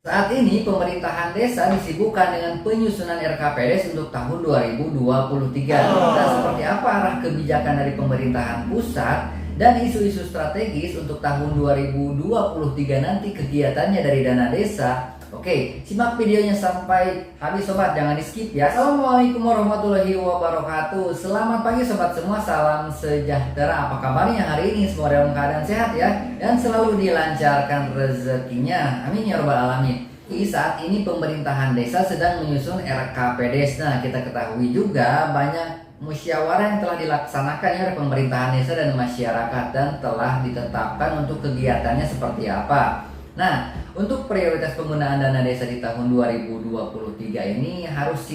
Saat ini pemerintahan desa disibukkan dengan penyusunan RKPD untuk tahun 2023. Dan seperti apa arah kebijakan dari pemerintahan pusat dan isu-isu strategis untuk tahun 2023 nanti kegiatannya dari dana desa? Oke, simak videonya sampai habis sobat, jangan di skip ya. Assalamualaikum warahmatullahi wabarakatuh. Selamat pagi sobat semua, salam sejahtera. Apa kabarnya hari ini? Semua dalam keadaan sehat ya, dan selalu dilancarkan rezekinya. Amin ya rabbal alamin. Saat ini pemerintahan desa sedang menyusun RKPD. Nah, kita ketahui juga banyak musyawarah yang telah dilaksanakan oleh pemerintahan desa dan masyarakat dan telah ditetapkan untuk kegiatannya seperti apa. Nah, untuk prioritas penggunaan dana desa di tahun 2023 ini harus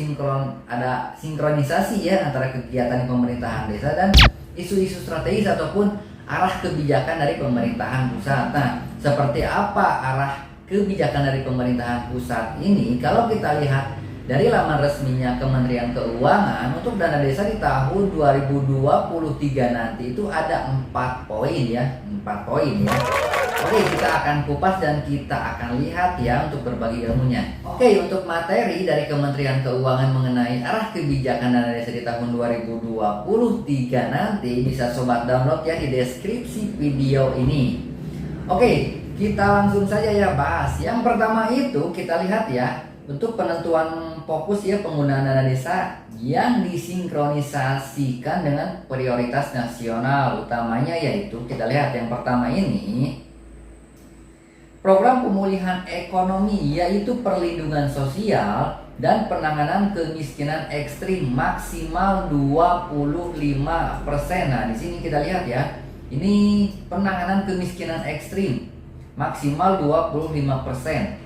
ada sinkronisasi ya antara kegiatan pemerintahan desa dan isu-isu strategis ataupun arah kebijakan dari pemerintahan pusat. Nah, seperti apa arah kebijakan dari pemerintahan pusat ini? Kalau kita lihat dari laman resminya Kementerian Keuangan, untuk dana desa di tahun 2023 nanti itu ada 4 poin ya, 4 poin ya. Oke, kita akan kupas dan kita akan lihat ya untuk berbagi ilmunya. Oke, untuk materi dari Kementerian Keuangan mengenai arah kebijakan dana desa di tahun 2023 nanti bisa sobat download ya di deskripsi video ini. Oke, kita langsung saja ya bahas. Yang pertama itu kita lihat ya, untuk penentuan fokus ya penggunaan dana desa yang disinkronisasikan dengan prioritas nasional utamanya, yaitu kita lihat yang pertama ini program pemulihan ekonomi, yaitu perlindungan sosial dan penanganan kemiskinan ekstrim maksimal 25%. Nah, di sini kita lihat ya, ini penanganan kemiskinan ekstrim maksimal 25%.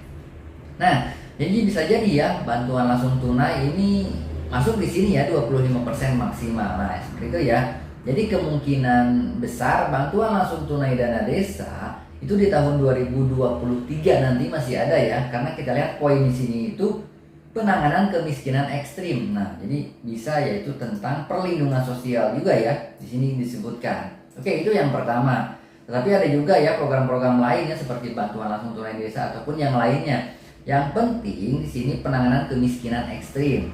Nah, jadi bisa jadi ya bantuan langsung tunai ini masuk di sini ya 25% maksimal. Nah, seperti itu ya. Jadi kemungkinan besar bantuan langsung tunai dana desa itu di tahun 2023 nanti masih ada ya, karena kita lihat poin di sini itu penanganan kemiskinan ekstrim. Nah, jadi bisa yaitu tentang perlindungan sosial juga ya, di sini disebutkan. Oke, itu yang pertama. Tetapi ada juga ya program-program lainnya seperti bantuan langsung tunai desa ataupun yang lainnya. Yang penting di sini penanganan kemiskinan ekstrim.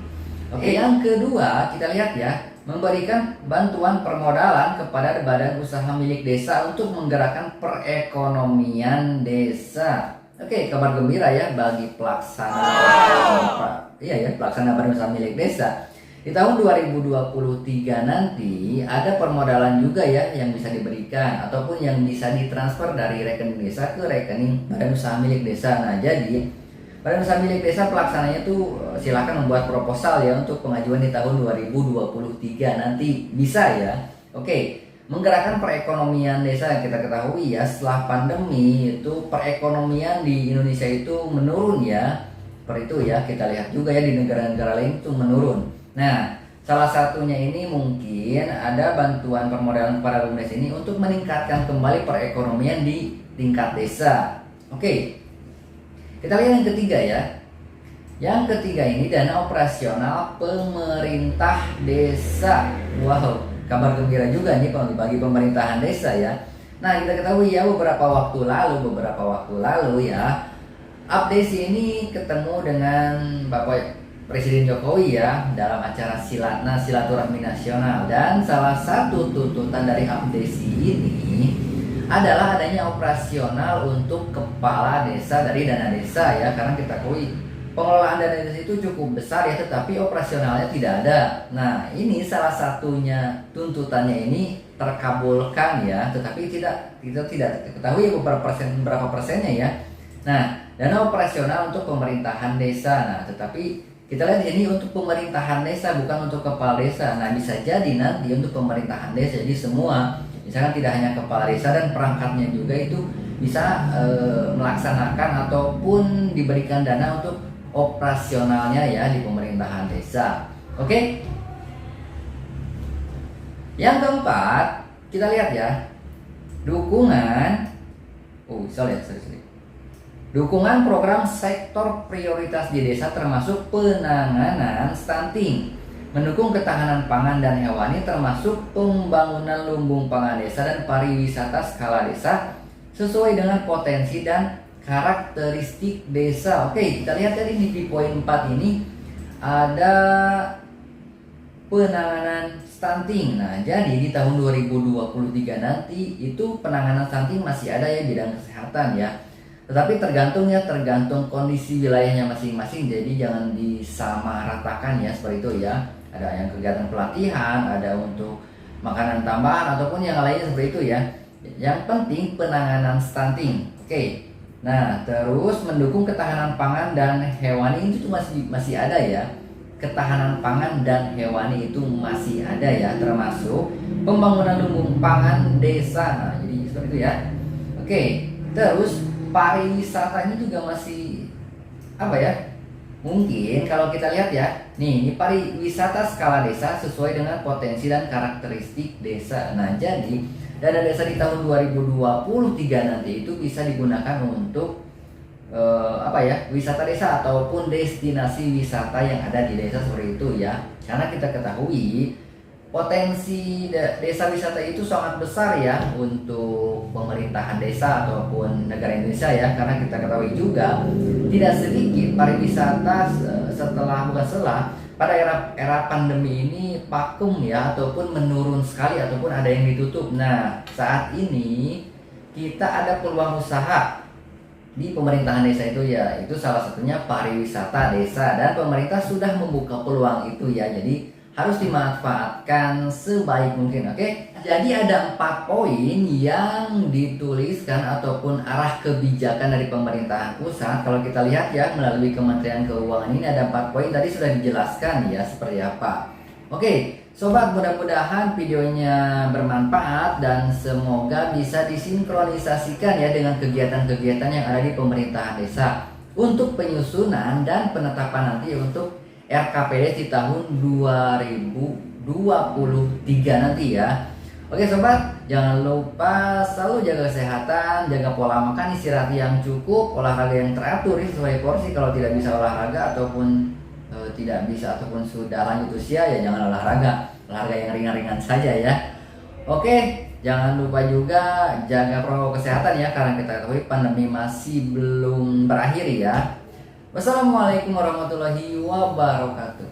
Oke, yang kedua kita lihat ya, memberikan bantuan permodalan kepada badan usaha milik desa untuk menggerakkan perekonomian desa. Oke, kabar gembira ya bagi pelaksana pelaksana badan usaha milik desa. Di tahun 2023 nanti ada permodalan juga ya yang bisa diberikan ataupun yang bisa ditransfer dari rekening desa ke rekening badan usaha milik desa. Nah, jadi badan usaha milik desa pelaksananya tuh silakan membuat proposal ya untuk pengajuan di tahun 2023 nanti bisa ya. Oke, menggerakkan perekonomian desa. Yang kita ketahui ya, setelah pandemi itu perekonomian di Indonesia itu menurun ya. Seperti itu ya, kita lihat juga ya di negara-negara lain itu menurun. Nah, salah satunya ini mungkin ada bantuan permodalan kepada BUMDes ini untuk meningkatkan kembali perekonomian di tingkat desa. Oke, kita lihat yang ketiga ya. Yang ketiga ini dana operasional pemerintah desa. Wow, kabar gembira juga nih bagi pemerintahan desa ya. Nah, kita ketahui ya beberapa waktu lalu ya, Abdesi ini ketemu dengan Bapak Presiden Jokowi ya dalam acara silaturahmi nasional, dan salah satu tuntutan dari Abdesi ini adalah adanya operasional untuk kepala desa dari dana desa ya, karena kita ketahui pengelolaan dana desa itu cukup besar ya, tetapi operasionalnya tidak ada. Nah, ini salah satunya tuntutannya ini terkabulkan ya, tetapi kita tidak ketahui berapa persennya ya. Nah, dana operasional untuk pemerintahan desa. Nah, tetapi kita lihat ini untuk pemerintahan desa, bukan untuk kepala desa. Nah, bisa jadi nanti untuk pemerintahan desa, jadi semua, misalkan tidak hanya kepala desa dan perangkatnya juga itu bisa melaksanakan ataupun diberikan dana untuk operasionalnya ya di pemerintahan desa. Oke. Yang keempat, kita lihat ya, dukungan dukungan program sektor prioritas di desa termasuk penanganan stunting, mendukung ketahanan pangan dan hewani termasuk pembangunan lumbung pangan desa dan pariwisata skala desa sesuai dengan potensi dan karakteristik desa. Oke, kita lihat tadi di poin 4 ini ada penanganan stunting. Nah, jadi di tahun 2023 nanti itu penanganan stunting masih ada ya, bidang kesehatan ya. Tetapi tergantung kondisi wilayahnya masing-masing. Jadi jangan disamaratakan ya, seperti itu ya. Ada yang kegiatan pelatihan, ada untuk makanan tambahan ataupun yang lainnya seperti itu ya. Yang penting penanganan stunting. Oke. Nah, terus mendukung ketahanan pangan dan hewani itu masih ada ya. Ketahanan pangan dan hewani itu masih ada ya, termasuk pembangunan lumbung pangan desa. Nah, jadi seperti itu ya. Oke, terus pariwisata ini juga masih apa ya? Mungkin kalau kita lihat ya, ini pariwisata skala desa sesuai dengan potensi dan karakteristik desa. Nah, jadi dana desa di tahun 2023 nanti itu bisa digunakan untuk wisata desa ataupun destinasi wisata yang ada di desa seperti itu ya. Karena kita ketahui potensi desa wisata itu sangat besar ya untuk pemerintahan desa ataupun negara Indonesia ya. Karena kita ketahui juga tidak sedikit pariwisata pada era pandemi ini vakum ya, ataupun menurun sekali ataupun ada yang ditutup. Nah, saat ini kita ada peluang usaha di pemerintahan desa itu ya, itu salah satunya pariwisata desa, dan pemerintah sudah membuka peluang itu ya, jadi harus dimanfaatkan sebaik mungkin. Oke, jadi ada 4 poin yang dituliskan ataupun arah kebijakan dari pemerintahan pusat. Kalau kita lihat ya melalui Kementerian Keuangan ini ada 4 poin, tadi sudah dijelaskan ya seperti apa. Oke, sobat, mudah-mudahan videonya bermanfaat dan semoga bisa disinkronisasikan ya dengan kegiatan-kegiatan yang ada di pemerintahan desa untuk penyusunan dan penetapan nanti untuk RKPD di tahun 2023 nanti ya. Oke sobat, jangan lupa selalu jaga kesehatan, jaga pola makan, istirahat yang cukup, olahraga yang teratur sesuai porsi. Kalau tidak bisa olahraga ataupun tidak bisa ataupun sudah lanjut usia ya jangan olahraga yang ringan-ringan saja ya. Oke, jangan lupa juga jaga protokol kesehatan ya, karena kita ketahui pandemi masih belum berakhir ya. Wassalamualaikum warahmatullahi wabarakatuh.